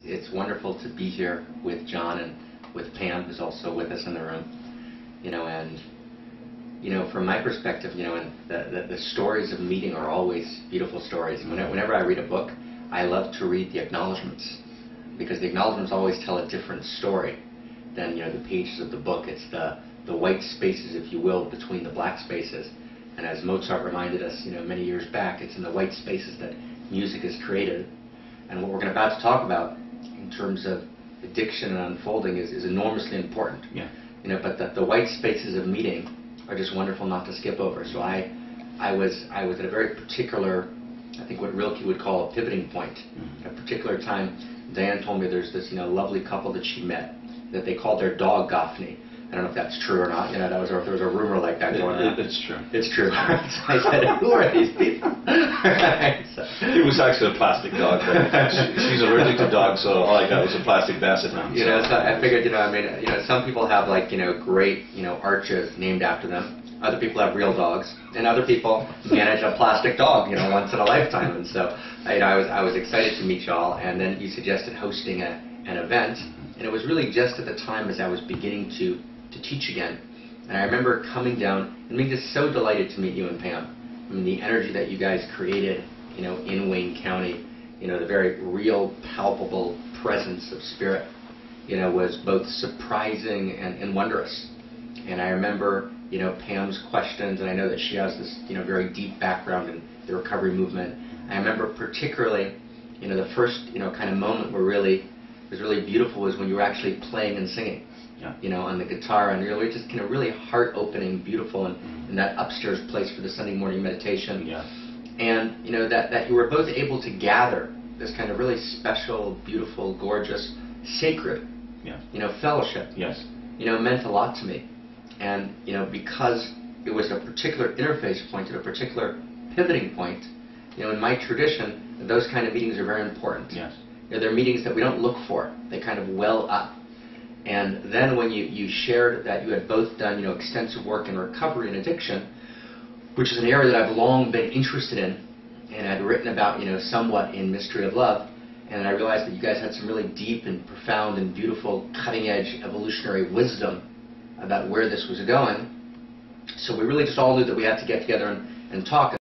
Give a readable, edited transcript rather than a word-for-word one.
It's wonderful to be here with John and with Pam, who's also with us in the room. From my perspective, and the stories of meeting are always beautiful stories. Whenever I read a book, I love to read the acknowledgments, because the acknowledgments always tell a different story than the pages of the book. It's the white spaces, if you will, between the black spaces. And as Mozart reminded us, many years back, it's in the white spaces that music is created. And what we're about to talk about in terms of addiction and unfolding is enormously important. Yeah. But the white spaces of meeting are just wonderful not to skip over. So I was at a very particular, I think what Rilke would call a pivoting point. Mm-hmm. At a particular time, Diane told me there's this lovely couple that she met that they called their dog Gafni. I don't know if that's true or not. There was a rumor like that going around. It's true. It's true. So I said, who are these people? It was actually a plastic dog. She's allergic to dogs, so all I got was a plastic basset hound. So I figured, some people have great, arches named after them. Other people have real dogs, and other people manage a plastic dog, once in a lifetime. And so, I was excited to meet y'all. And then you suggested hosting an event, and it was really just at the time as I was beginning to teach again. And I remember coming down and being just so delighted to meet you and Pam. I mean, the energy that you guys created, in Wayne County, the very real, palpable presence of spirit, was both surprising and wondrous. And I remember, Pam's questions, and I know that she has this, very deep background in the recovery movement. I remember particularly, the first, kind of moment where was really beautiful was when you were actually playing and singing. Yeah. On the guitar, and really just really heart-opening, beautiful, in that upstairs place for the Sunday morning meditation. Yeah. And that you were both able to gather this kind of really special, beautiful, gorgeous, sacred, fellowship. Yes. Meant a lot to me, and because it was a particular interface point at a particular pivoting point. In my tradition, those kind of meetings are very important. Yes. They're meetings that we don't look for; they kind of well up. And then when you shared that you had both done extensive work in recovery and addiction, which is an area that I've long been interested in, and I'd written about somewhat in Mystery of Love, and I realized that you guys had some really deep and profound and beautiful cutting-edge evolutionary wisdom about where this was going. So we really just all knew that we had to get together and talk.